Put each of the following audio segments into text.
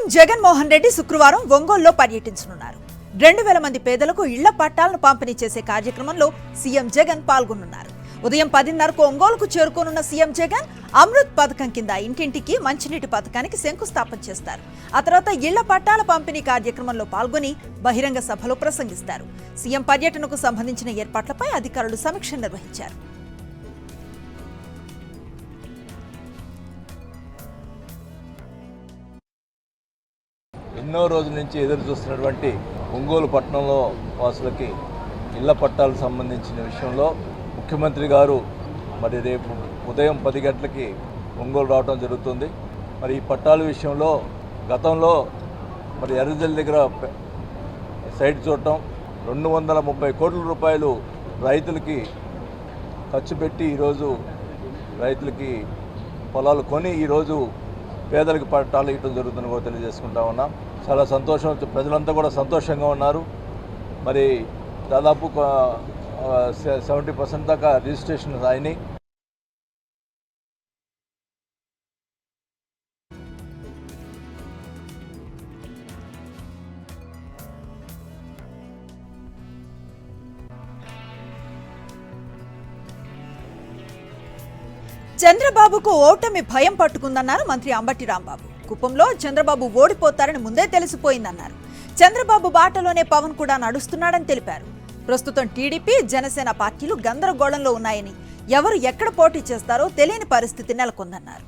CM Jaganmohan Reddy శుక్రవారం ఒంగోలులో పర్యటించనున్నారు. 2000 మంది పేదలకు ఇళ్ల పట్టాలను పంపిణీ చేసే కార్యక్రమంలో సీఎం జగన్ పాల్గొనున్నారు. ఉదయం 10:30కు ఒంగోలుకు చేరుకోనున్న సీఎం జగన్ అమృత్ పథకం కింద ఇంటింటికి మంచినీటి పథకానికి శంకుస్థాపన చేస్తారు. ఆ తర్వాత ఇళ్ల పట్టాల పంపిణీ కార్యక్రమంలో పాల్గొని బహిరంగ సభలో ప్రసంగిస్తారు. సీఎం పర్యటనకు సంబంధించిన ఏర్పాట్లపై అధికారులు సమీక్ష నిర్వహించారు. ఎన్నో రోజుల నుంచి ఎదురు చూస్తున్నటువంటి ఒంగోలు పట్టణంలో వాసులకి ఇళ్ల పట్టాలకు సంబంధించిన విషయంలో ముఖ్యమంత్రి గారు మరి రేపు ఉదయం 10 గంటలకి ఒంగోలు రావడం జరుగుతుంది. మరి ఈ పట్టాల విషయంలో గతంలో మరి ఎర్రజల్లి దగ్గర సైట్ చూడటం 230 కోట్ల రూపాయలు రైతులకి ఖర్చు పెట్టి ఈరోజు రైతులకి పొలాలు కొని ఈరోజు పేదలకు పట్టాలు ఇవ్వడం జరుగుతుందని కూడా తెలియజేసుకుంటా ఉన్నాం. చాలా సంతోషం, ప్రజలంతా కూడా సంతోషంగా ఉన్నారు. మరి దాదాపు 70% దాకా రిజిస్ట్రేషన్ అయినాయి. చంద్రబాబుకు ఓటమి భయం పట్టుకుందన్నారు మంత్రి అంబటి రాంబాబు. కుప్పంలో చంద్రబాబు ఓడిపోతారని ముందే తెలిసిపోయిందన్నారు. చంద్రబాబు బాటలోనే పవన్ కూడా నడుస్తున్నాడని తెలిపారు. ప్రస్తుతం టీడీపీ, జనసేన పార్టీలు గందరగోళంలో ఉన్నాయని, ఎవరు ఎక్కడ పోటీ చేస్తారో తెలియని పరిస్థితి నెలకొందన్నారు.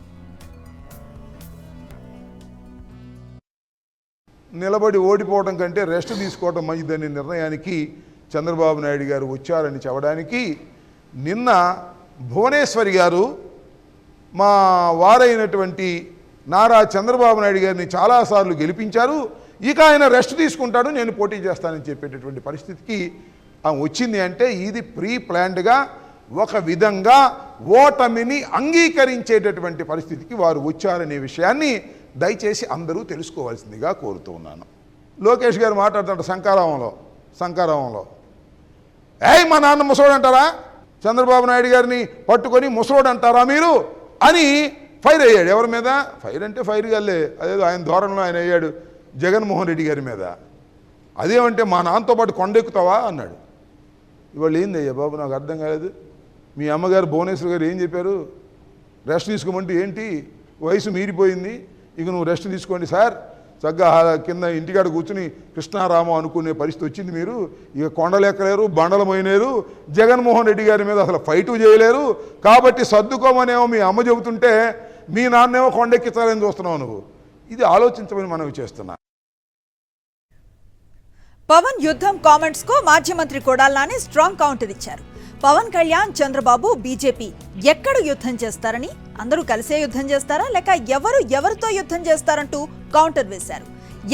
నిలబడి ఓడిపోవడం కంటే రెస్ట్ తీసుకోవడం మంచిదనే నిర్ణయానికి చంద్రబాబు నాయుడు గారు వచ్చారని చెప్పడానికి నిన్న భువనేశ్వరి గారు మా వారైనటువంటి నారా చంద్రబాబు నాయుడు గారిని చాలాసార్లు గెలిపించారు, ఇక ఆయన రెస్ట్ తీసుకుంటాడు, నేను పోటీ చేస్తానని చెప్పేటటువంటి పరిస్థితికి వచ్చింది. అంటే ఇది ప్రీ ప్లాన్డ్గా ఒక విధంగా ఓటమిని అంగీకరించేటటువంటి పరిస్థితికి వారు వచ్చారనే విషయాన్ని దయచేసి అందరూ తెలుసుకోవాల్సిందిగా కోరుతూ ఉన్నాను. లోకేష్ గారు మాట్లాడుతుంటారు శంకారావంలో మా నాన్న ముసలోడు అంటారా, చంద్రబాబు నాయుడు గారిని పట్టుకొని ముసలోడు అంటారా మీరు అని ఫైర్ అయ్యాడు. ఎవరి మీద ఫైర్ అంటే ఫైర్ గల్లే, అదేదో ఆయన ధోరణిలో ఆయన అయ్యాడు జగన్మోహన్ రెడ్డి గారి మీద. అదేమంటే మా నాన్నతో పాటు కొండెక్కుతావా అన్నాడు. ఇవాళ ఏంది అయ్యా బాబు, నాకు అర్థం కాలేదు. మీ అమ్మగారు భువనేశ్వర్ గారు ఏం చెప్పారు, రెస్ట్ తీసుకోమంటే ఏంటి, వయసు మీరిపోయింది, ఇక నువ్వు రెస్ట్ తీసుకోండి సార్, చక్కగా కింద ఇంటికాడ కూర్చుని కృష్ణారామం అనుకునే పరిస్థితి వచ్చింది. మీరు ఇక కొండలు ఎక్కలేరు, బండలు మోయలేరు, జగన్మోహన్ రెడ్డి గారి మీద అసలు ఫైటు చేయలేరు, కాబట్టి సర్దుకోమనేమో మీ అమ్మ చెబుతుంటే మీ నాన్నేమో కొండెక్కించాలని చూస్తున్నావు నువ్వు. ఇది ఆలోచించమని మనవి చేస్తున్నా. పవన్ యుద్ధం కామెంట్స్ కు మాజీ మంత్రి కొడాలి నాని స్ట్రాంగ్ కౌంటర్ ఇచ్చారు. పవన్ కళ్యాణ్, చంద్రబాబు, బీజేపీ ఎక్కడ యుద్ధం చేస్తారని, అందరూ కలిసే యుద్ధం చేస్తారా లేక ఎవరితో యుద్ధం చేస్తారంటూ కౌంటర్ వేశారు.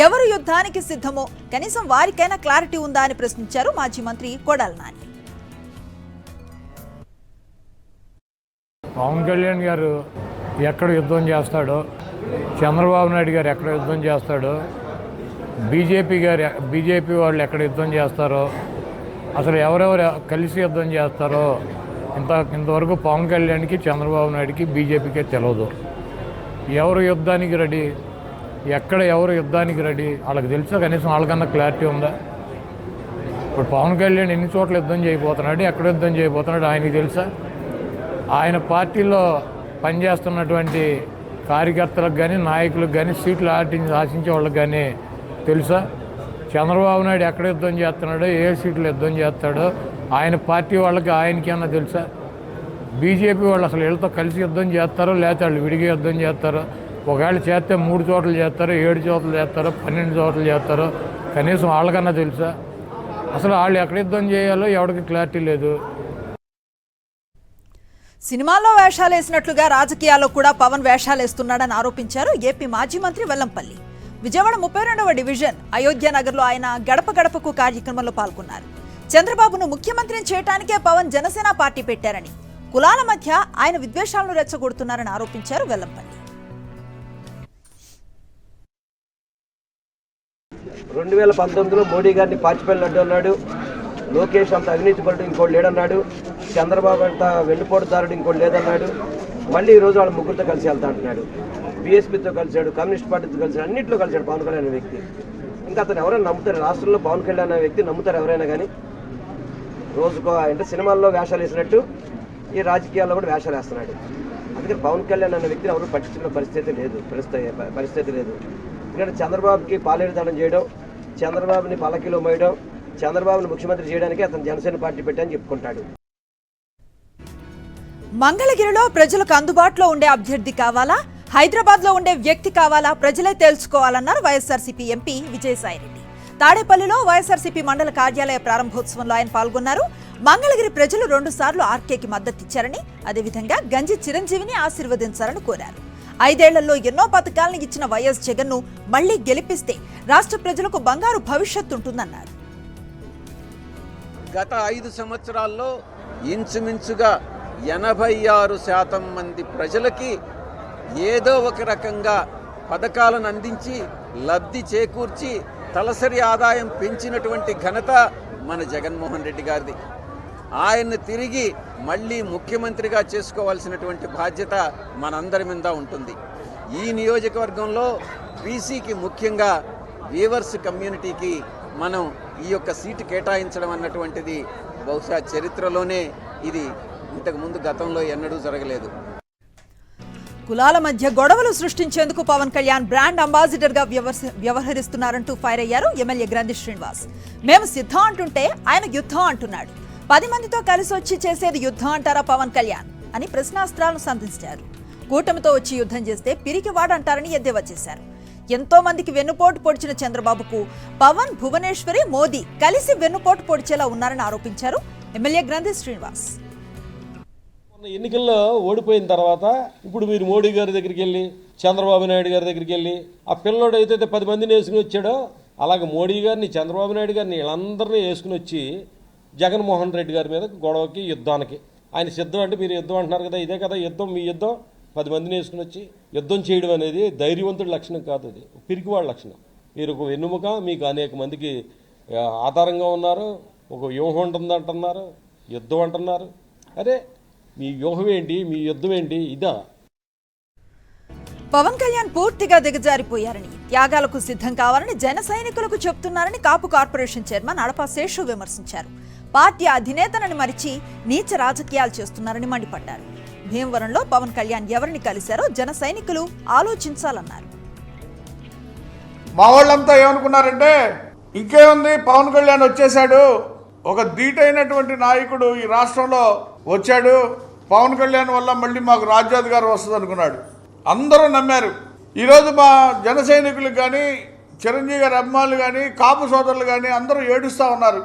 ఎవరు యుద్ధానికి సిద్ధమో కనీసం వారికైనా క్లారిటీ ఉందా అని ప్రశ్నించారు మాజీ మంత్రి కొడాలి నాని. పవన్ కళ్యాణ్ గారు ఎక్కడ యుద్ధం చేస్తాడో, చంద్రబాబు నాయుడు గారు ఎక్కడ యుద్ధం చేస్తాడో, బీజేపీ వాళ్ళు ఎక్కడ యుద్ధం చేస్తారో, అసలు ఎవరెవరు కలిసి యుద్ధం చేస్తారో ఇంతవరకు పవన్ కళ్యాణ్కి, చంద్రబాబు నాయుడికి, బీజేపీకే తెలియదు. ఎవరు యుద్ధానికి రెడీ, ఎక్కడ ఎవరు యుద్ధానికి రెడీ వాళ్ళకి తెలుసా, కనీసం వాళ్ళకన్నా క్లారిటీ ఉందా? ఇప్పుడు పవన్ కళ్యాణ్ ఎన్ని చోట్ల యుద్ధం చేయబోతున్నాడు, ఎక్కడ యుద్ధం చేయబోతున్నాడు ఆయనకి తెలుసా? ఆయన పార్టీలో పనిచేస్తున్నటువంటి కార్యకర్తలకు కానీ, నాయకులకు కానీ, సీట్లు ఆశించే వాళ్ళకి కానీ తెలుసా? చంద్రబాబు నాయుడు ఎక్కడ యుద్ధం చేస్తున్నాడో, ఏ సీట్లు యుద్ధం చేస్తాడో ఆయన పార్టీ వాళ్ళకి ఆయనకి అన్నా తెలుసా? బీజేపీ వాళ్ళు అసలు వీళ్ళతో కలిసి యుద్ధం చేస్తారో లేకపోతే వాళ్ళు విడిగా యుద్ధం చేస్తారో, ఒకవేళ చేస్తే 3 చోట్ల చేస్తారో, 7 చోట్ల చేస్తారో, 12 చోట్ల చేస్తారో కనీసం వాళ్ళకన్నా తెలుసా? అసలు వాళ్ళు ఎక్కడ యుద్ధం చేయాలో ఎవరికి క్లారిటీ లేదు. సినిమాల్లో వేషాలు వేసినట్లుగా రాజకీయాల్లో కూడా పవన్ వేషాలు వేస్తున్నాడని ఆరోపించారు ఏపీ మాజీ మంత్రి వెల్లంపల్లి. విజయవాడ 32వ డివిజన్ అయోధ్యనగర్లో ఆయన గడప గడపకు కార్యక్రమంలో పాల్గొన్నారు. చంద్రబాబును ముఖ్యమంత్రిని చేయడానికే పవన్ జనసేన పార్టీ పెట్టారని, కులాల మధ్య ఆయన విద్వేషాలను రెచ్చగొడుతున్నారని ఆరోపించారు వెల్లంపల్లి. 2019లో మోడీ గారిని పాచిపల్లి అడ్డు అన్నాడు, లోకేష్ అంత అవినీతిపరుడు ఇంకోటి లేడన్నాడు, చంద్రబాబు అంత వెన్నుపోటుదారుడు ఇంకోటి లేదన్నాడు, మళ్ళీ ఈరోజు వాళ్ళ ముగ్గురితో కలిసి వెళ్తా అంటున్నాడు. బీఎస్పీతో కలిశాడు, కమ్యూనిస్ట్ పార్టీతో కలిశాడు, అన్నింటిలో కలిశాడు పవన్ కళ్యాణ్ అనే వ్యక్తి. ఇంకా అతను ఎవరైనా నమ్ముతారు? రాష్ట్రంలో పవన్ కళ్యాణ్ అనే వ్యక్తి నమ్ముతారు ఎవరైనా కానీ? రోజుకో అంటే సినిమాల్లో వేషాలు వేసినట్టు ఈ రాజకీయాల్లో కూడా వేషాలు వేస్తున్నాడు. అందుకని పవన్ కళ్యాణ్ అనే వ్యక్తిని ఎవరు పట్టించుకునే పరిస్థితి లేదు. ఎందుకంటే చంద్రబాబుకి పాలేరుదానం చేయడం, చంద్రబాబుని పల్లకిలో మోయడం, చంద్రబాబుని ముఖ్యమంత్రి చేయడానికి అతను జనసేన పార్టీ పెట్టని చెప్పుకుంటాడు. మంగళగిరిలో ప్రజలకు అందుబాటులో ఉండే అభ్యర్థి కావాలా, హైదరాబాద్ లో ఉండే వ్యక్తి కావాలా ప్రజలే తెలుసుకోవాలన్నారు వైఎస్ఆర్సీపీ ఎంపీ విజయసాయిరెడ్డి. తాడేపల్లిలో వైఎస్ఆర్సీపీ మండల కార్యాలయ ప్రారంభోత్సవంలో ఆయన పాల్గొన్నారు. మంగళగిరి ప్రజలు 2 సార్లు ఆర్కేకి మద్దతిచ్చారని, అదేవిధంగా గంజి చిరంజీవిని ఆశీర్వదించాలని కోరారు. 5 ఏళ్లలో ఎన్నో పథకాలను ఇచ్చిన వైఎస్ జగన్ ను మళ్లీ గెలిపిస్తే రాష్ట్ర ప్రజలకు బంగారు భవిష్యత్తు ఉంటుందన్నారు. గత 5 సంవత్సరాల్లో ఇంచుమించుగా 86% మంది ప్రజలకి ఏదో ఒక రకంగా పథకాలను అందించి లబ్ధి చేకూర్చి తలసరి ఆదాయం పెంచినటువంటి ఘనత మన జగన్మోహన్ రెడ్డి గారిది. ఆయన్ని తిరిగి మళ్ళీ ముఖ్యమంత్రిగా చేసుకోవాల్సినటువంటి బాధ్యత మనందరి మీద ఉంటుంది. ఈ నియోజకవర్గంలో బీసీకి ముఖ్యంగా వీవర్స్ కమ్యూనిటీకి మనం ఈ యొక్క సీటు కేటాయించడం అన్నటువంటిది బహుశా చరిత్రలోనే ఇది ఇంతకుముందు గతంలో ఎన్నడూ జరగలేదు. కులాల మధ్య గొడవలు సృష్టించేందుకు పవన్ కళ్యాణ్ బ్రాండ్ అంబాసిడర్ గా వ్యవహరిస్తున్నారంటూ ఫైర్ అయ్యారు ఎమ్మెల్యే గ్రంథి శ్రీనివాస్. మేము సిద్ధం అంటుంటే ఆయన యుద్ధం అంటున్నాడు. 10 మందితో కలిసి వచ్చి చేసేది యుద్ధం అంటారా పవన్ కళ్యాణ్ అని ప్రశ్నాస్త్రాలను సంధించారు. కూటమితో వచ్చి యుద్ధం చేస్తే పిరికివాడంటారని ఎద్దేవా చేశారు. ఎంతో మందికి వెన్నుపోటు పొడిచిన చంద్రబాబుకు పవన్, భువనేశ్వరి, మోదీ కలిసి వెన్నుపోటు పొడిచేలా ఉన్నారని ఆరోపించారు ఎమ్మెల్యే గ్రంథి శ్రీనివాస్. ఎన్నికల్లో ఓడిపోయిన తర్వాత ఇప్పుడు మీరు మోడీ గారి దగ్గరికి వెళ్ళి, చంద్రబాబు నాయుడు గారి దగ్గరికి వెళ్ళి, ఆ పిల్లోడు అయితే 10 మందిని వేసుకుని వచ్చాడో అలాగే మోడీ గారిని, చంద్రబాబు నాయుడు గారిని వీళ్ళందరినీ వేసుకుని వచ్చి జగన్మోహన్ రెడ్డి గారి మీద గొడవకి, యుద్ధానికి ఆయన సిద్ధం అంటే మీరు యుద్ధం అంటున్నారు కదా, ఇదే కదా యుద్ధం. మీ యుద్ధం 10 మందిని వేసుకుని వచ్చి యుద్ధం చేయడం అనేది ధైర్యవంతుడి లక్షణం కాదు, అది పిరికివాళ్ళ లక్షణం. మీరు ఒక వెన్నుముక, మీకు అనేక మందికి ఆధారంగా ఉన్నారు, ఒక వ్యూహం ఉంటుంది అంటున్నారు, యుద్ధం అంటున్నారు. అరే మీ వ్యూహం ఏంటి, మీ యుద్ధం ఏంటి? ఇదా? పవన్ కళ్యాణ్ పూర్తిగా దిగజారిపోయారని, త్యాగాలకు సిద్ధం కావాలని జన సైనికులకు చెప్తున్నారని కాపు కార్పొరేషన్ చైర్మన్ అడపా శేషు విమర్శించారు. పార్టీ అధినేతనని మరిచి నీచ రాజకీయాలు చేస్తున్నారని మండిపడ్డారు. భీమవరంలో పవన్ కళ్యాణ్ ఎవరిని కలిశారో జన సైనికులు ఆలోచించాలన్నారు. మా వాళ్ళంతా ఏమనుకున్నారంటే ఇంకేముంది, పవన్ కళ్యాణ్ వచ్చేశాడు, ఒక ధీటైనటువంటి నాయకుడు ఈ రాష్ట్రంలో వచ్చాడు, పవన్ కళ్యాణ్ వల్ల మళ్ళీ మాకు రాజ్యాధికారం వస్తుంది అనుకున్నాడు. అందరూ నమ్మారు. ఈరోజు మా జన సైనికులకు కానీ, చిరంజీవి గారి అభిమానులు కానీ, కాపు సోదరులు కానీ అందరూ ఏడుస్తూ ఉన్నారు.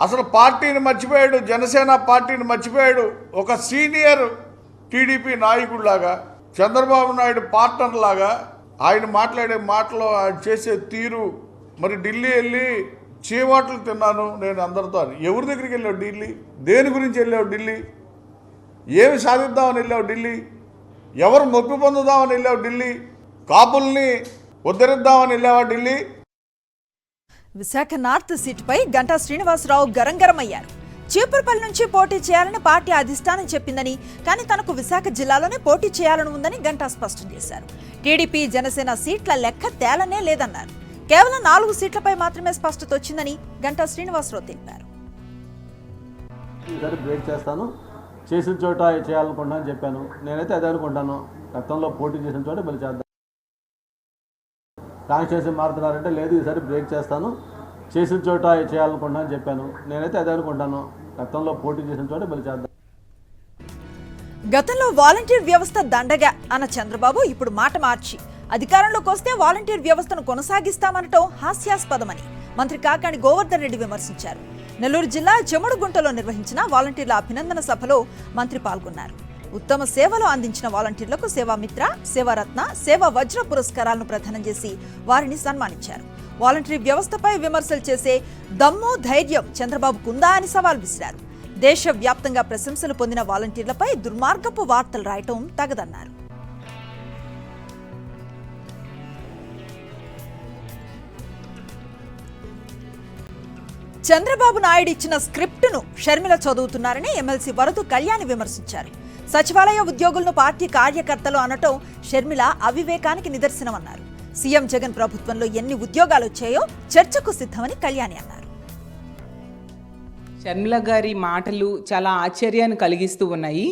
అసలు పార్టీని మర్చిపోయాడు, జనసేన పార్టీని మర్చిపోయాడు. ఒక సీనియర్ టీడీపీ నాయకుడిలాగా, చంద్రబాబు నాయుడు పార్ట్నర్ లాగా ఆయన మాట్లాడే మాటలు, ఆయన చేసే తీరు. మరి ఢిల్లీ వెళ్ళి చీవాట్లు తిన్నాను నేను అందరితో అని. ఎవరి దగ్గరికి వెళ్ళావు ఢిల్లీ? దేని గురించి వెళ్ళావు ఢిల్లీ? ఏమి సాధిద్దామని వెళ్ళావు ఢిల్లీ? ఎవరు నొప్పి పొందుదామని వెళ్ళావు ఢిల్లీ? కాపుల్ని ఉద్ధరిద్దామని వెళ్ళావా ఢిల్లీ? విశాఖ నార్త్ సీటుపై గంటా శ్రీనివాసరావు గరంగరమయ్యారు. చీపురుపల్లి నుంచి పోటీ చేయాలని పార్టీ అధిష్టానం చెప్పిందని, కానీ తనకు విశాఖ జిల్లాలోనే పోటీ చేయాలని ఉందని గంటా స్పష్టం చేశారు. టీడీపీ, జనసేన సీట్ల లెక్క తేలనే లేదన్నారు. కేవలం 4 సీట్లపై మాత్రమే స్పష్టత వచ్చిందని గంటా శ్రీనివాసరావు తెలిపారు. ఈసారి బ్రేక్ చేస్తాను, చేసిన చోట చేయాలనుకుంటా అని చెప్పాను. నేనైతే అదే అనుకుంటాను, గతంలో పోటీ చేసిన చోట మళ్ళీ చేద్దాం. కాన్స్టిట్యూన్సీ మారుతున్నారంటే లేదు, ఈసారి బ్రేక్ చేస్తాను, చేసిన చోట చేయాలనుకుంటా అని చెప్పాను. నేనైతే అదే అనుకుంటాను, గతంలో పోటీ చేసిన చోట మళ్ళీ చేద్దాం. గతంలో వాలంటీర్ వ్యవస్థ దండగా అన్న చంద్రబాబు ఇప్పుడు మాట మార్చి అధికారంలోకి వస్తే వాలంటీర్ వ్యవస్థను కొనసాగిస్తామనటం హాస్యాస్పదమని మంత్రి కాకాణి గోవర్ధన్ రెడ్డి విమర్శించారు. నెల్లూరు జిల్లా చెముడుగుంటలో నిర్వహించిన వాలంటీర్ల అభినందన సభలో మంత్రి పాల్గొన్నారు. ఉత్తమ సేవలు అందించిన వాలంటీర్లకు సేవామిత్ర, సేవారత్న, సేవా వజ్ర పురస్కారాలను ప్రదానం చేసి వారిని సన్మానించారు. వాలంటీర్ వ్యవస్థపై విమర్శలు చేసే దమ్ము, ధైర్యం చంద్రబాబుకుందా అని సవాల్ విసిరారు. దేశవ్యాప్తంగా ప్రశంసలు పొందిన వాలంటీర్లపై దుర్మార్గపు వార్తలు రాయటం తగదన్నారు. చంద్రబాబు నాయుడు ఇచ్చిన స్క్రిప్టును షర్మిల చదువుతున్నారని ఎమ్మెల్సీ వరదు కళ్యాణి విమర్శించారు. సచివాలయ ఉద్యోగులను పార్టీ కార్యకర్తలు అనటం షర్మిల అవివేకానికి నిదర్శనమన్నారు. సీఎం జగన్ ప్రభుత్వంలో ఎన్ని ఉద్యోగాలు వచ్చాయో చర్చకు సిద్ధమని కళ్యాణి అన్నారు. షర్మిల గారి మాటలు చాలా ఆశ్చర్యాన్ని కలిగిస్తూ ఉన్నాయి.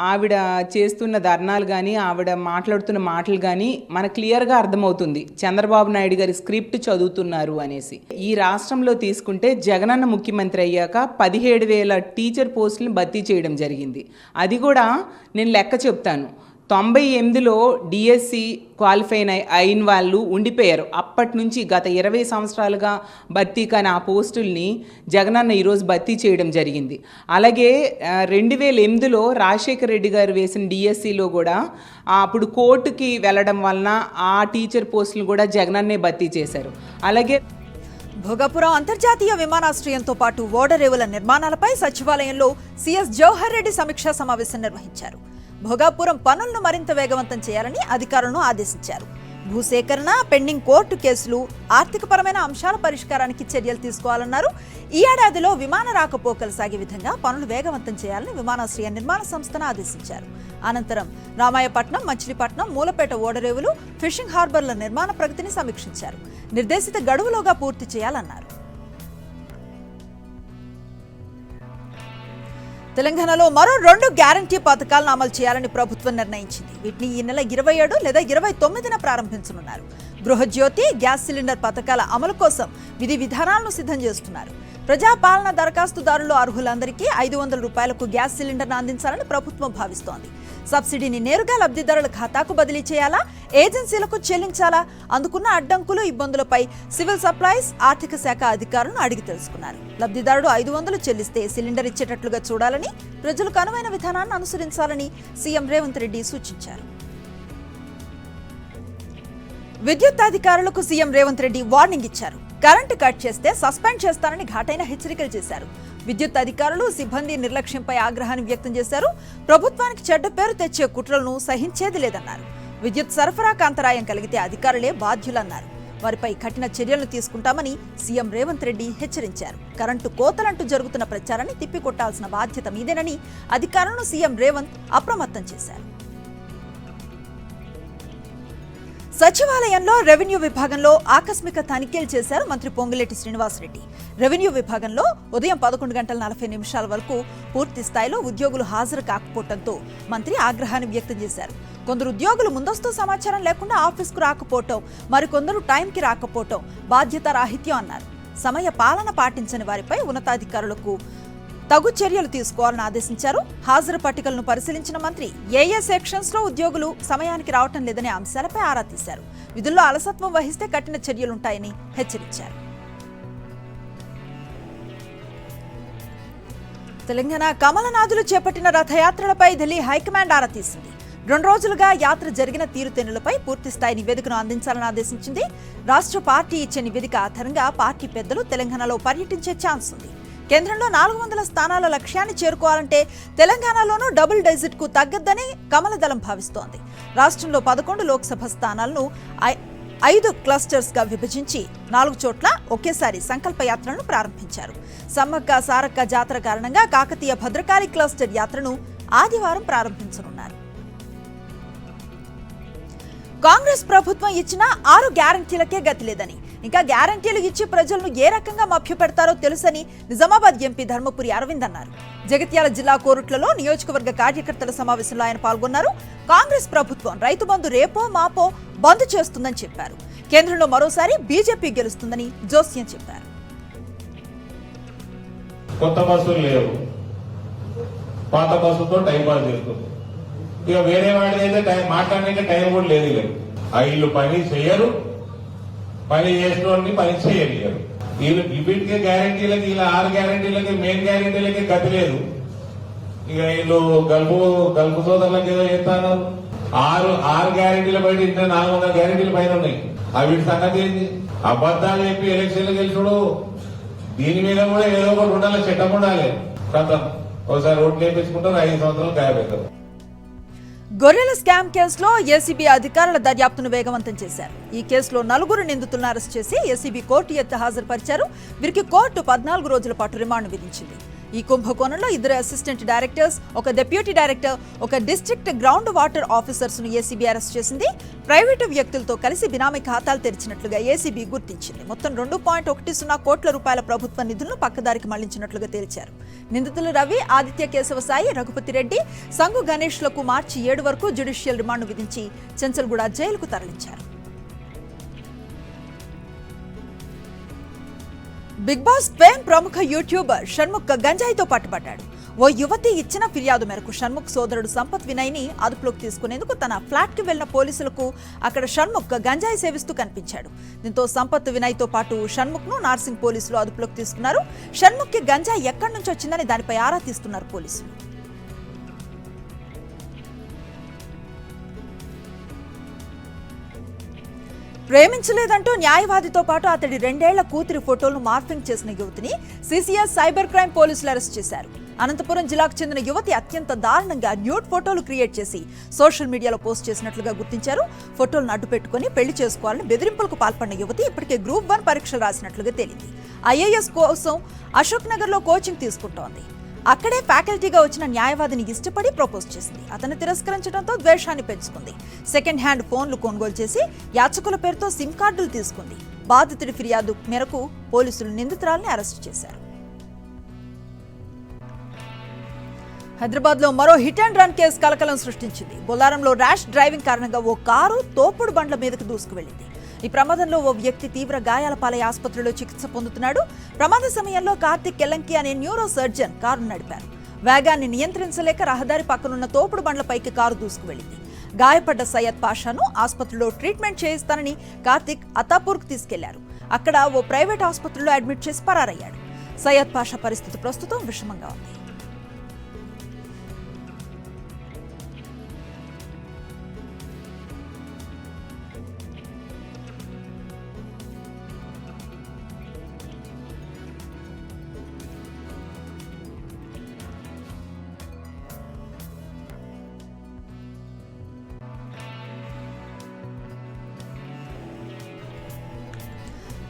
ఆవిడ చేస్తున్న ధర్నాలు కానీ ఆవిడ మాట్లాడుతున్న మాటలు కానీ మనకు క్లియర్గా అర్థమవుతుంది చంద్రబాబు నాయుడు గారి స్క్రిప్ట్ చదువుతున్నారు అనేసి. ఈ రాష్ట్రంలో తీసుకుంటే జగనన్న ముఖ్యమంత్రి అయ్యాక 17,000 టీచర్ పోస్టులను భర్తీ చేయడం జరిగింది. అది కూడా నేను లెక్క చెప్తాను. 98లో డిఎస్సి క్వాలిఫై అయిన వాళ్ళు ఉండిపోయారు. అప్పటి నుంచి గత 20 సంవత్సరాలుగా భర్తీ కాని ఆ పోస్టుల్ని జగనన్న ఈరోజు భర్తీ చేయడం జరిగింది. అలాగే 2008లో రాజశేఖర రెడ్డి గారు వేసిన డిఎస్సిలో కూడా అప్పుడు కోర్టుకి వెళ్ళడం వలన ఆ టీచర్ పోస్టులు కూడా జగనన్నే భర్తీ చేశారు. అలాగే భోగాపురం అంతర్జాతీయ విమానాశ్రయంతో పాటు ఓడరేవుల నిర్మాణాలపై సచివాలయంలో సీఎస్ జవహర్ రెడ్డి సమీక్షా సమావేశం నిర్వహించారు. భోగాపురం పనులను మరింత వేగవంతం చేయాలని అధికారులను ఆదేశించారు. భూసేకరణ, పెండింగ్ కోర్టు కేసులు, ఆర్థికపరమైన అంశాల పరిష్కారానికి చర్యలు తీసుకోవాలన్నారు. ఈ ఏడాదిలో విమాన రాకపోకలు సాగే విధంగా పనులు వేగవంతం చేయాలని విమానాశ్రయ నిర్మాణ సంస్థను ఆదేశించారు. అనంతరం రామాయపట్నం, మచిలీపట్నం, మూలపేట ఓడరేవులు, ఫిషింగ్ హార్బర్ల నిర్మాణ ప్రగతిని సమీక్షించారు. నిర్దేశిత గడువులోగా పూర్తి చేయాలన్నారు. తెలంగాణలో మరో 2 గ్యారంటీ పథకాలను అమలు చేయాలని ప్రభుత్వం నిర్ణయించింది. వీటిని ఈ నెల 27 లేదా 29న ప్రారంభించనున్నారు. గృహజ్యోతి, గ్యాస్ సిలిండర్ పథకాల అమలు కోసం విధి విధానాలను సిద్ధం చేస్తున్నారు. ప్రజాపాలన దరఖాస్తుదారులు అర్హులందరికీ 500 రూపాయలకు గ్యాస్ సిలిండర్ను అందించాలని ప్రభుత్వం భావిస్తోంది. సబ్సిడీని నేరుగా లబ్ధిదారుల ఖాతాకు బదిలీ చేయాలా, ఏజెన్సీలకు చెల్లించాలా? అందుకున్న అడ్డంకులు, ఇబ్బందులపై సివిల్ సప్లైస్, ఆర్థిక శాఖ అధికారులను అడిగి తెలుసుకున్నారు. లబ్ధిదారుడు 500 చెల్లిస్తే సిలిండర్ ఇచ్చేటట్లుగా చూడాలని, ప్రజలకు అనువైన విధానాన్ని అనుసరించాలని సీఎం రేవంత్ రెడ్డి సూచించారు. విద్యుత్ అధికారులకు సీఎం రేవంత్ రెడ్డి వార్నింగ్ ఇచ్చారు. కరెంటు కట్ చేస్తే సస్పెండ్ చేస్తానని ఘాటైన హెచ్చరికలు చేశారు. విద్యుత్ అధికారులు, సిబ్బంది నిర్లక్ష్యంపై ఆగ్రహాన్ని వ్యక్తం చేశారు. ప్రభుత్వానికి చెడ్డ పేరు తెచ్చే కుట్రలను సహించేది లేదన్నారు. విద్యుత్ సరఫరాకు అంతరాయం కలిగితే అధికారులే బాధ్యులన్నారు. వారిపై కఠిన చర్యలు తీసుకుంటామని సీఎం రేవంత్ రెడ్డి హెచ్చరించారు. కరెంటు కోతలంటూ జరుగుతున్న ప్రచారాన్ని తిప్పికొట్టాల్సిన బాధ్యత మీదేనని అధికారులను సీఎం రేవంత్ అప్రమత్తం చేశారు. సచివాలయంలో రెవెన్యూ విభాగంలో ఆకస్మిక తనిఖీలు చేశారు మంత్రి పొంగులేటి శ్రీనివాసరెడ్డి. రెవెన్యూ విభాగంలో ఉదయం 11:40 వరకు పూర్తి స్థాయిలో ఉద్యోగులు హాజరు కాకపోవడంతో మంత్రి ఆగ్రహాన్ని వ్యక్తం చేశారు. కొందరు ఉద్యోగులు ముందస్తు సమాచారం లేకుండా ఆఫీస్కు రాకపోవటం, మరికొందరు టైంకి రాకపోవటం బాధ్యత రాహిత్యం అన్నారు. సమయ పాలన పాటించని వారిపై ఉన్నతాధికారులకు తగు చర్యలు తీసుకోవాలని ఆదేశించారు. హాజరు పట్టికలను పరిశీలించిన మంత్రి ఏ సెక్షన్స్ లో ఉద్యోగులు సమయానికి రావటం లేదనే అంశాలపై ఆరా తీశారు. విధుల్లో అలసత్వం వహిస్తే కఠిన చర్యలుంటాయని హెచ్చరించారు. తెలంగాణ కమలనాథులు చేపట్టిన రథయాత్రలపై ఢిల్లీ హైకమాండ్ ఆరా తీసింది. 2 రోజులుగా యాత్ర జరిగిన తీరుతెన్నులపై పూర్తిస్థాయి నివేదికను అందించాలని ఆదేశించింది. రాష్ట్ర పార్టీ ఇచ్చే నివేదిక ఆధారంగా పార్టీ పెద్దలు తెలంగాణలో పర్యటించే ఛాన్స్ ఉంది. కేంద్రంలో 400 స్థానాల లక్ష్యాన్ని చేరుకోవాలంటే తెలంగాణలోనూ డబుల్ డిజిట్ కు తగ్గద్దని కమలదళం భావిస్తోంది. రాష్ట్రంలో 11 లోక్సభ స్థానాలను 5 క్లస్టర్స్ గా విభజించి 4 చోట్ల ఒకేసారి సంకల్ప యాత్రను ప్రారంభించారు. సమ్మక్క సారక్క జాతర కారణంగా కాకతీయ భద్రకాళి క్లస్టర్ యాత్రను ఆదివారం ప్రారంభించనున్నారు. కాంగ్రెస్ ప్రభుత్వం ఇచ్చిన 6 గ్యారంటీలకే గతి లేదని, ఇంకా గ్యారంటీలు ఇచ్చి ప్రజలను ఏ రకంగా మభ్యపెడతారో తెలుసని నిజామాబాద్ ఎంపీ ధర్మపురి అరవింద్ అన్నారు. జగిత్యాల జిల్లా కోరుట్లలో నియోజకవర్గ కార్యకర్తల సమావేశంలో ఆయన పాల్గొన్నారు. కాంగ్రెస్ ప్రభుత్వం రైతు బంధు రేపో మాపో బంద్ చేస్తుందని చెప్పారు. కేంద్రంలో మరోసారి బీజేపీ గెలుస్తుందని జోస్యం చెప్పారు. కొత్త బస్సులు లేవు, పాత బస్సుతో టైం పాస్ చేస్తుంది. ఇక వేరే వాడి అయితే మాట్లాడడానికి టైం కూడా లేదు. వీళ్ళు పని చేయరు, పని చేసిన పని చేయలేరు. వీళ్ళు వీటికే గ్యారంటీలకి, ఇలా 6 గ్యారంటీలకి, మెయిన్ గ్యారంటీలకి గతి లేదు. ఇక వీళ్ళు గల్పు సోదరులకు ఏదో చేస్తారు. 6 గ్యారంటీల బయట ఇంకా 400 గ్యారంటీల పైన ఉన్నాయి. వీటి సంగతి ఏంటి? అబద్దాలు చెప్పి ఎలక్షన్లు గెలుచుడు. దీని మీద కూడా ఏదో ఒకటి ఉండాలి, చట్టం ఉండాలి. కథం ఒకసారి ఓట్లు వేపించుకుంటారు, 5 సంవత్సరాలు గాయపెడతారు. గొర్రెల స్కామ్ కేసులో ఏసీబీ అధికారుల దర్యాప్తును వేగవంతం చేశారు. ఈ కేసులో 4 నిందితులను అరెస్ట్ చేసి ఏసీబీ కోర్టు ఎత్త హాజరుపరిచారు. వీరికి కోర్టు 14 రోజుల పాటు రిమాండ్ విధించింది. ఈ కుంభకోణంలో 2 assistant directors, 1 deputy director, 1 district ground water officers ను ఏసీబీ అరెస్ట్ చేసింది. ప్రైవేటు వ్యక్తులతో కలిసి బినామీ ఖాతాలు తెరిచినట్లుగా ఏసీబీ గుర్తించింది. మొత్తం 2.10 కోట్ల రూపాయల ప్రభుత్వ నిధులను పక్కదారికి మళ్లించినట్లుగా తేల్చారు. నిందితులు రవి, ఆదిత్య కేశవసాయి, రఘుపతి రెడ్డి, సంగు గణేష్లకు మార్చి 7 వరకు జ్యుడిషియల్ రిమాండ్ విధించి చెంచల్గూడ జైలుకు తరలించారు. బిగ్ బాస్ ఫేమ్ ప్రముఖ యూట్యూబర్ షణ్ముఖ్ గంజాయితో పట్టుబడ్డాడు. ఓ యువతి ఇచ్చిన ఫిర్యాదు మేరకు షణ్ముఖ్ సోదరుడు సంపత్ వినయ్ ని అదుపులోకి తీసుకునేందుకు తన ఫ్లాట్ కి వెళ్లిన పోలీసులకు అక్కడ షణ్ముఖ్ గంజాయి సేవిస్తూ కనిపించాడు. దీంతో సంపత్ వినయ్ తో పాటు షణ్ముఖ్ ను నార్సింగ్ పోలీసులు అదుపులోకి తీసుకున్నారు. షణ్ముఖ్ కి గంజాయి ఎక్కడి నుంచి వచ్చిందని దానిపై ఆరా తీస్తున్నారు పోలీసులు. ప్రేమించలేదంటూ న్యాయవాదితో పాటు అతడి 2 ఏళ్ల కూతురి ఫోటోలను మార్ఫింగ్ చేసిన యువతిని సిసిఎస్ సైబర్ క్రైమ్ పోలీసులు అరెస్ట్ చేశారు. అనంతపురం జిల్లాకు చెందిన యువతి అత్యంత దారుణంగా న్యూడ్ ఫోటోలు క్రియేట్ చేసి సోషల్ మీడియాలో పోస్ట్ చేసినట్లుగా గుర్తించారు. ఫోటోలను అడ్డుపెట్టుకుని పెళ్లి చేసుకోవాలని బెదిరింపులకు పాల్పడిన యువతి ఇప్పటికే గ్రూప్ 1 పరీక్షలు రాసినట్లుగా తేలింది. ఐఏఎస్ కోసం అశోక్ నగర్ లో కోచింగ్ తీసుకుంటోంది. అక్కడే ఫ్యాకల్టీగా వచ్చిన న్యాయవాదిని ఇష్టపడి ప్రపోజ్ చేసింది. అతను తిరస్కరించడంతో ద్వేషాన్ని పెంచుకుంది. సెకండ్ హ్యాండ్ ఫోన్లు కొనుగోలు చేసి యాచకుల పేరుతో సిమ్ కార్డులు తీసుకుంది. బాధితుడి ఫిర్యాదు మేరకు పోలీసులు నిందితురాల్ని అరెస్టు చేశారు. హైదరాబాద్ లో మరో హిట్ అండ్ రన్ కేసు కలకలం సృష్టించింది. బొల్లారంలో ర్యాష్ డ్రైవింగ్ కారణంగా ఓ కారు తోపుడు బండ్ల మీదకు దూసుకువెళ్లింది. ఈ ప్రమాదంలో ఓ వ్యక్తి తీవ్ర గాయాల పాలై ఆసుపత్రిలో చికిత్స పొందుతున్నాడు. ప్రమాద సమయంలో కార్తిక్ కెలంకి అనే న్యూరో సర్జన్ కారు నడిపారు. వేగాన్ని నియంత్రించలేక రహదారి పక్కనున్న తోపుడు బండ్లపైకి కారు దూసుకువెళ్లింది. గాయపడ్డ సయ్యద్ పాషాను ఆసుపత్రిలో ట్రీట్మెంట్ చేయిస్తానని కార్తిక్ అతాపూర్కు తీసుకెళ్లారు. అక్కడ ఓ ప్రైవేట్ ఆసుపత్రిలో అడ్మిట్ చేసి పరారయ్యాడు. సయ్యద్ పాషా పరిస్థితి ప్రస్తుతం విషమంగా ఉంది.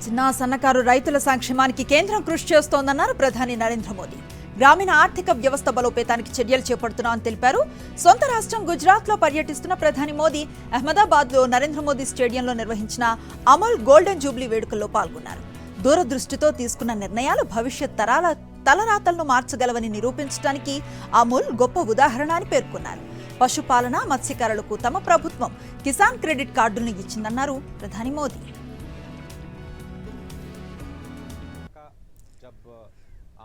చిన్న సన్నకారు రైతుల సంక్షేమానికి కేంద్రం కృషి చేస్తోందన్నారు ప్రధాని నరేంద్ర మోదీ. గ్రామీణ ఆర్థిక వ్యవస్థ బలోపేతానికి చర్యలు చేపడుతున్నామని తెలిపారు. సొంత రాష్ట్రం గుజరాత్ లో పర్యటిస్తున్న ప్రధాని మోదీ అహ్మదాబాద్ లో నరేంద్ర మోదీ స్టేడియంలో నిర్వహించిన అమూల్ గోల్డెన్ జూబ్లీ వేడుకల్లో పాల్గొన్నారు. దూరదృష్టితో తీసుకున్న నిర్ణయాలు భవిష్యత్ తరాల తలరాతలను మార్చగలవని నిరూపించడానికి అమూల్ గొప్ప ఉదాహరణ అని పేర్కొన్నారు. పశుపాలన, మత్స్యకారులకు తమ ప్రభుత్వం కిసాన్ క్రెడిట్ కార్డులను ఇచ్చిందన్నారు ప్రధాని మోదీ.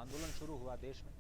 आंदोलन शुरू हुआ देश में,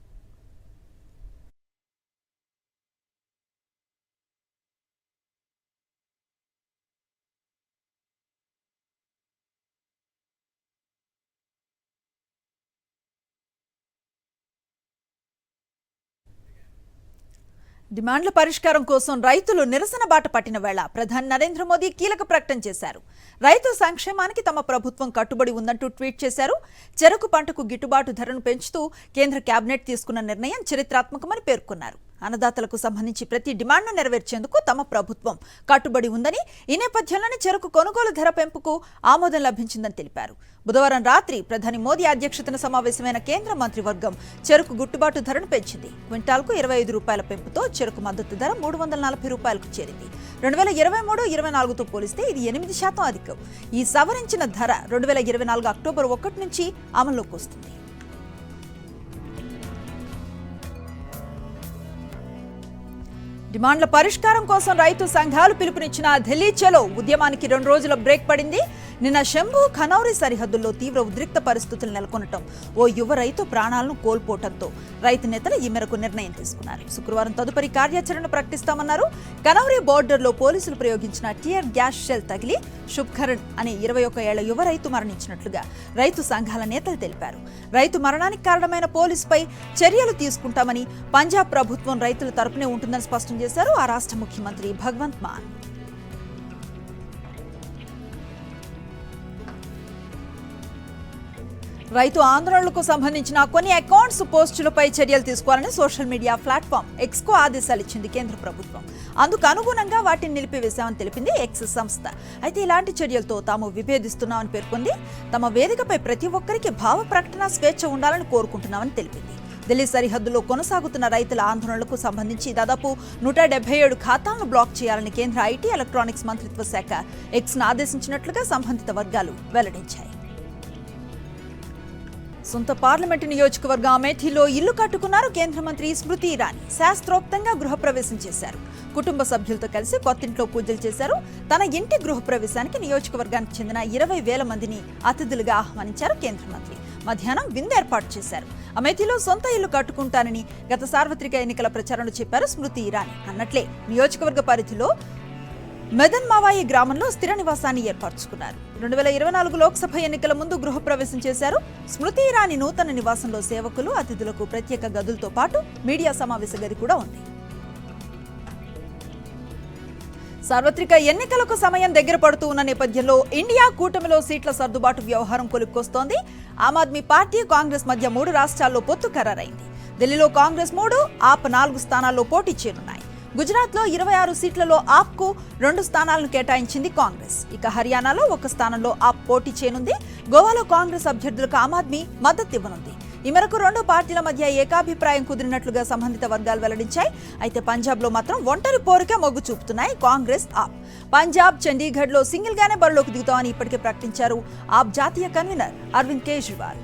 డిమాండ్ల పరిష్కారం కోసం రైతులు నిరసన బాట పట్టిన వేళ ప్రధాని నరేంద్ర మోదీ కీలక ప్రకటన చేశారు. రైతు సంక్షేమానికి తమ ప్రభుత్వం కట్టుబడి ఉందంటూ ట్వీట్ చేశారు. చెరకు పంటకు గిట్టుబాటు ధరను పెంచుతూ కేంద్ర కేబినెట్ తీసుకున్న నిర్ణయం చరిత్రాత్మకమని పేర్కొన్నారు. అన్నదాతలకు సంబంధించి ప్రతి డిమాండ్ను నెరవేర్చేందుకు తమ ప్రభుత్వం కట్టుబడి ఉందని, ఈ నేపథ్యంలోనే చెరకు కొనుగోలు ధర పెంపుకు ఆమోదం లభించిందని తెలిపారు. బుధవారం రాత్రి ప్రధాని మోదీ అధ్యక్షతన సమావేశమైన కేంద్ర మంత్రివర్గం చెరకు గిట్టుబాటు ధరను పెంచింది. క్వింటాల్కు 25 రూపాయల పెంపుతో చెరకు మద్దతు ధర 340 రూపాయలకు చేరింది. 2023-24తో పోలిస్తే ఇది 8% అధికం. ఈ సవరించిన ధర 2024 అక్టోబర్ 1 నుంచి అమల్లోకి వస్తుంది. డిమాండ్ల పరిష్కారం కోసం రైతు సంఘాలు పిలుపునిచ్చిన ఢిల్లీ చలో ఉద్యమానికి 2 రోజుల బ్రేక్ పడింది. నిన్న శంభు ఖనౌరి సరిహద్దుల్లో తీవ్ర ఉద్రిక్త పరిస్థితులు నెలకొనటం, ఓ యువ రైతు ప్రాణాలను కోల్పోవడంతో రైతు నేతలు ఈ మేరకు నిర్ణయం తీసుకున్నారు. శుక్రవారం తదుపరి కార్యాచరణ ప్రకటిస్తామన్నారు. ఖనౌరి బోర్డర్లో పోలీసులు ప్రయోగించిన టియర్ గ్యాస్ షెల్ తగిలి శుభ్కరణ్ అనే 21 ఏళ్ల యువ రైతు మరణించినట్లుగా రైతు సంఘాల నేతలు తెలిపారు. రైతు మరణానికి కారణమైన పోలీసుపై చర్యలు తీసుకుంటామని పంజాబ్ ప్రభుత్వం రైతుల తరపునే ఉంటుందని స్పష్టం చేశారు ఆ రాష్ట్ర ముఖ్యమంత్రి భగవంత్ మాన్. రైతు ఆందోళనలకు సంబంధించిన కొన్ని అకౌంట్స్ పోస్టులపై చర్యలు తీసుకోవాలని సోషల్ మీడియా ప్లాట్ఫామ్ ఎక్స్కు ఆదేశాలు ఇచ్చింది కేంద్ర ప్రభుత్వం. అందుకు అనుగుణంగా వాటిని నిలిపివేశామని తెలిపింది ఎక్స్ సంస్థ. అయితే ఇలాంటి చర్యలతో తాము విభేదిస్తున్నామని పేర్కొంది. తమ వేదికపై ప్రతి ఒక్కరికి భావ ప్రకటన స్వేచ్ఛ ఉండాలని కోరుకుంటున్నామని తెలిపింది. ఢిల్లీ సరిహద్దులో కొనసాగుతున్న రైతుల ఆందోళనలకు సంబంధించి దాదాపు 177 ఖాతాలను బ్లాక్ చేయాలని కేంద్ర ఐటీ ఎలక్ట్రానిక్స్ మంత్రిత్వ శాఖ ఎక్స్ను ఆదేశించినట్లుగా సంబంధిత వర్గాలు వెల్లడించాయి. సొంత పార్లమెంటు నియోజకవర్గం అమేఠీలో ఇల్లు కట్టుకున్నారు కేంద్ర మంత్రి స్మృతి ఇరానీ. శాస్త్రోక్తంగా గృహప్రవేశం చేశారు. కుటుంబ సభ్యులతో కలిసి కొత్తింట్లో పూజలు చేశారు. తన ఇంటి గృహప్రవేశానికి నియోజకవర్గానికి చెందిన 20,000 మందిని అతిథులుగా ఆహ్వానించారు కేంద్ర మంత్రి. మధ్యాహ్నం విందు ఏర్పాటు చేశారు. అమేఠీలో సొంత ఇల్లు కట్టుకుంటానని గత సార్వత్రిక ఎన్నికల ప్రచారంలో చెప్పారు స్మృతి ఇరానీ. అన్నట్లే నియోజకవర్గ పరిధిలో మెదన్ మావాయి గ్రామంలో స్థిర నివాసాన్ని ఏర్పరచుకున్నారు. 2024 లోక్సభ ఎన్నికల ముందు గృహప్రవేశం చేశారు. స్మృతి ఇరానీ నూతన నివాసంలో సేవకులు, అతిథులకు ప్రత్యేక గదులతో పాటు మీడియా సమావేశ గది కూడా ఉంది. సార్వత్రిక ఎన్నికలకు సమయం దగ్గర పడుతూ ఉన్న నేపథ్యంలో ఇండియా కూటమిలో సీట్ల సర్దుబాటు వ్యవహారం కొలుక్కొస్తోంది. ఆమ్ ఆద్మీ పార్టీ, కాంగ్రెస్ మధ్య 3 రాష్ట్రాల్లో పొత్తు ఖరారైంది. ఢిల్లీలో కాంగ్రెస్ 3, ఆప్ 4 స్థానాల్లో పోటీ చేయనున్నాయి. గుజరాత్లో 26 సీట్లలో ఆప్కు 2 స్థానాలను కేటాయించింది కాంగ్రెస్. ఇక హర్యానాలో 1 స్థానంలో ఆప్ పోటీ చేయనుంది. గోవాలో కాంగ్రెస్ అభ్యర్థులకు ఆమ్ ఆద్మీ మద్దతు ఇవ్వనుంది. ఈ మేరకు 2 పార్టీల మధ్య ఏకాభిప్రాయం కుదిరినట్లుగా సంబంధిత వర్గాలు వెల్లడించాయి. అయితే పంజాబ్లో మాత్రం ఒంటరి పోరుకే మొగ్గు చూపుతున్నాయి కాంగ్రెస్, ఆప్. పంజాబ్, చండీగఢ్లో సింగిల్గానే బరిలోకి దిగుతామని ఇప్పటికే ప్రకటించారు ఆప్ జాతీయ కన్వీనర్ అరవింద్ కేజ్రీవాల్.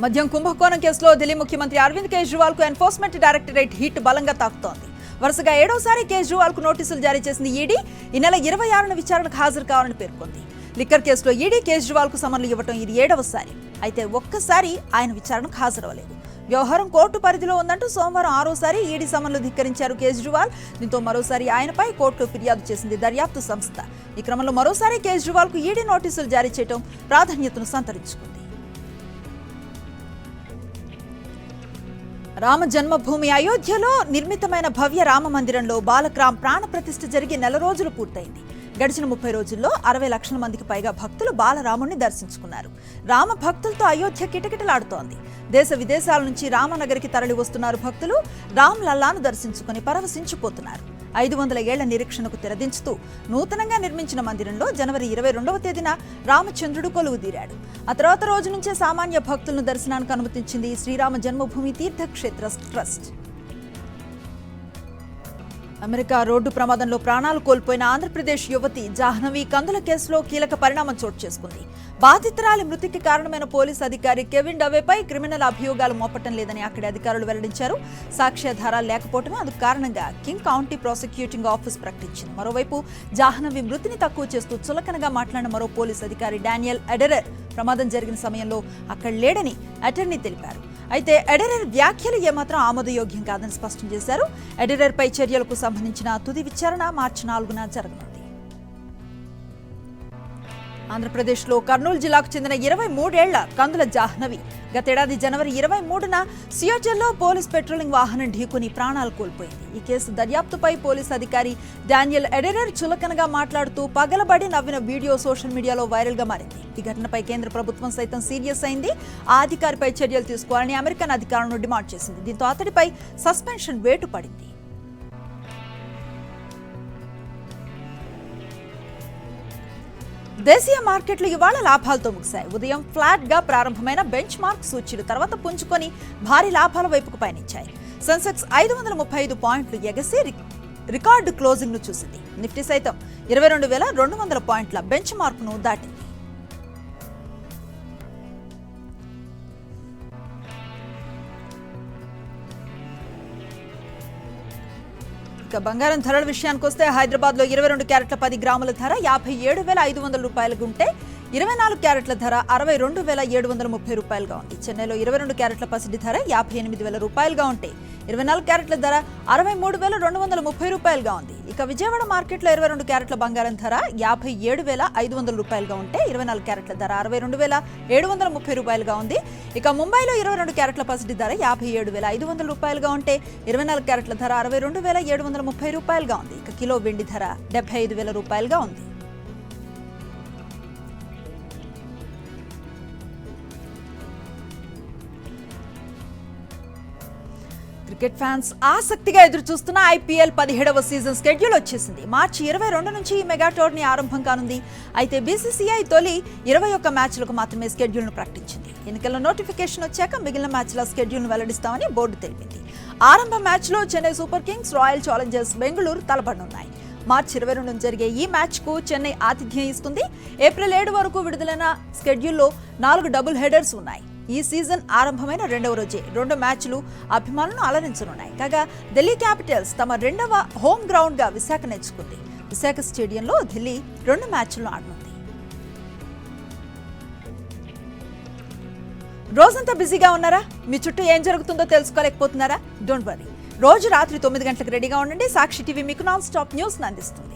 మద్యం కుంభకోణం కేసులో ఢిల్లీ ముఖ్యమంత్రి అరవింద్ కేజ్రీవాల్ కు ఎన్ఫోర్స్మెంట్ డైరెక్టరేట్ హిట్ బలంగా తాకుతోంది. వరుసగా 7వసారి కేజ్రీవాల్ కు నోటీసులు జారీ చేసింది ఈడీ. ఈ నెల 26న విచారణకు హాజరు కావాలని పేర్కొంది. లిక్కర్ కేసులో ఈడీ కేజ్రీవాల్ కు సమన్లు ఇవ్వడం ఇది 7వసారి. అయితే ఒక్కసారి ఆయన విచారణకు హాజరవ్వలేదు. వ్యవహారం కోర్టు పరిధిలో ఉందంటూ సోమవారం 6వసారి ఈడీ సమన్లు ధిక్కరించారు కేజ్రీవాల్. దీంతో మరోసారి ఆయనపై కోర్టులో ఫిర్యాదు చేసింది దర్యాప్తు సంస్థ. ఈ క్రమంలో మరోసారి కేజ్రీవాల్ కు ఈడీ నోటీసులు జారీ చేయడం ప్రాధాన్యతను సంతరించుకుంది. రామ జన్మభూమి అయోధ్యలో నిర్మితమైన భవ్య రామ మందిరంలో బాలక్రామ్ ప్రాణప్రతిష్ఠ జరిగి 4 రోజులు పూర్తయింది. గడిచిన 30 రోజుల్లో 60 లక్షల మందికి పైగా భక్తులు బాలరాముణ్ణి దర్శించుకున్నారు. రామ భక్తులతో అయోధ్య కిటకిటలాడుతోంది. దేశ విదేశాల నుంచి రామనగరికి తరలి వస్తున్నారు భక్తులు. రామ్ లల్లాను దర్శించుకుని పరవశించిపోతున్నారు. 500 ఏళ్ల నిరీక్షణకు తెరదించుతూ నూతనంగా నిర్మించిన మందిరంలో జనవరి 22వ తేదీన రామచంద్రుడు కొలువుదీరాడు. ఆ తర్వాత రోజు నుంచే సామాన్య భక్తులను దర్శనానికి అనుమతించింది శ్రీరామ జన్మభూమి తీర్థక్షేత్ర ట్రస్ట్. అమెరికా రోడ్డు ప్రమాదంలో ప్రాణాలు కోల్పోయిన ఆంధ్రప్రదేశ్ యువతి జాహ్నవి కందుల కేసులో కీలక పరిణామం చోటు చేసుకుంది. బాధితురాలి మృతికి కారణమైన పోలీసు అధికారి కెవిన్ డవేపై క్రిమినల్ అభియోగాలు మోపటం లేదని అక్కడి అధికారులు వెల్లడించారు. సాక్ష్యాధారాలు లేకపోవడమే అందుకు కారణంగా కింగ్ కౌంటీ ప్రాసిక్యూటింగ్ ఆఫీస్ ప్రకటించింది. మరోవైపు జాహ్నవి మృతిని తక్కువ చేస్తూ చులకనగా మాట్లాడిన మరో పోలీసు అధికారి డానియల్ ఎడెరర్ ప్రమాదం జరిగిన సమయంలో అక్కడ లేడని అటర్నీ తెలిపారు. అయితే ఎడెరర్ వ్యాఖ్యలు ఏమాత్రం ఆమోదయోగ్యం కాదని స్పష్టం చేశారు. ఎడెరర్ పై చర్యలకు సంబంధించిన తుది విచారణ మార్చి 4న జరగనుంది. ఆంధ్రప్రదేశ్లో కర్నూలు జిల్లాకు చెందిన 23 ఏళ్ల కందుల జాహ్నవి గతేడాది జనవరి 23న సియోటెల్లో పోలీస్ పెట్రోలింగ్ వాహనం ఢీకొని ప్రాణాలు కోల్పోయింది. ఈ కేసు దర్యాప్తుపై పోలీస్ అధికారి డానియల్ ఎడెరర్ చులకనగా మాట్లాడుతూ పగలబడి నవ్విన వీడియో సోషల్ మీడియాలో వైరల్ గా మారింది. ఈ ఘటనపై కేంద్ర ప్రభుత్వం సైతం సీరియస్ అయింది. ఆ అధికారిపై చర్యలు తీసుకోవాలని అమెరికన్ అధికారులను డిమాండ్ చేసింది. దీంతో అతడిపై సస్పెన్షన్ వేటు పడింది. దేశీయ మార్కెట్లు ఇవాళ లాభాలతో ముగిశాయి. ఉదయం ఫ్లాట్ గా ప్రారంభమైన బెంచ్ మార్క్ సూచీలు తర్వాత పుంజుకొని భారీ లాభాల వైపుకు పయనించాయి. సెన్సెక్స్ 535 పాయింట్లు ఎగసి రికార్డు క్లోజింగ్ ను చూసింది. నిఫ్టీ సైతం 22,200 పాయింట్ల బెంచ్ మార్క్ ను దాటింది. బంగారం ధరల విషయానికి వస్తే హైదరాబాద్ లో 22 క్యారెట్ల 10 గ్రాముల ధర 57,500 రూపాయలుగా ఉంటే 24 క్యారెట్ల ధర 62,730 రూపాయలుగా ఉంది. చెన్నైలో 22 క్యారెట్ల పసిడి ధర 58,000 రూపాయలుగా ఉంటే 24 క్యారెట్ల ధర 63,230 రూపాయలుగా ఉంది. ఇక విజయవాడ మార్కెట్లో 22 క్యారెట్ల బంగారం ధర 57,500 రూపాయలుగా ఉంటే 24 క్యారెట్ల ధర 62,730 రూపాయలుగా ఉంది. ఇక ముంబైలో 22 క్యారెట్ల పసిడి ధర 57,500 రూపాయలుగా ఉంటే 24 క్యారెట్ల ధర 62,730 రూపాయలుగా ఉంది. ఇక కిలో వెండి ధర 75,000 రూపాయలుగా ఉంది. క్రికెట్ ఫ్యాన్స్ ఆసక్తిగా ఎదురుచూస్తున్న ఐపీఎల్ 17వ సీజన్ షెడ్యూల్ వచ్చేసింది. మార్చి 22 నుంచి ఈ మెగా టోర్నీ ఆరంభం కానుంది. అయితే బీసీసీఐ తొలి 21 మ్యాచ్లకు మాత్రమే షెడ్యూల్ను ప్రకటించింది. ఎన్నికల నోటిఫికేషన్ వచ్చాక మిగిలిన మ్యాచ్ల షెడ్యూల్ను వెల్లడిస్తామని బోర్డు తెలిపింది. ఆరంభ మ్యాచ్లో Chennai Super Kings, Royal Challengers Bengaluru తలపడనున్నాయి. మార్చి 22 జరిగే ఈ మ్యాచ్కు చెన్నై ఆతిథ్యం ఇస్తుంది. ఏప్రిల్ 7 వరకు విడుదలైన షెడ్యూల్లో 4 డబుల్ హెడర్స్ ఉన్నాయి. ఈ సీజన్ ఆరంభమైన 2వ రోజే 2 మ్యాచ్లు అభిమానులను అలరించనున్నాయి. కాగా ఢిల్లీ క్యాపిటల్స్ తమ 2వ హోమ్ గ్రౌండ్గా విశాఖ నేర్చుకుంది. విశాఖ స్టేడియంలో ఢిల్లీ 2 మ్యాచ్లను ఆడనుంది. రోజంతా బిజీగా ఉన్నారా? మీ చుట్టూ ఏం జరుగుతుందో తెలుసుకోలేకపోతున్నారా? డోంట్ వరీ, రోజు రాత్రి 9 గంటలకు రెడీగా ఉండండి. సాక్షి టీవీ మీకు నాన్ స్టాప్ న్యూస్ అందిస్తుంది.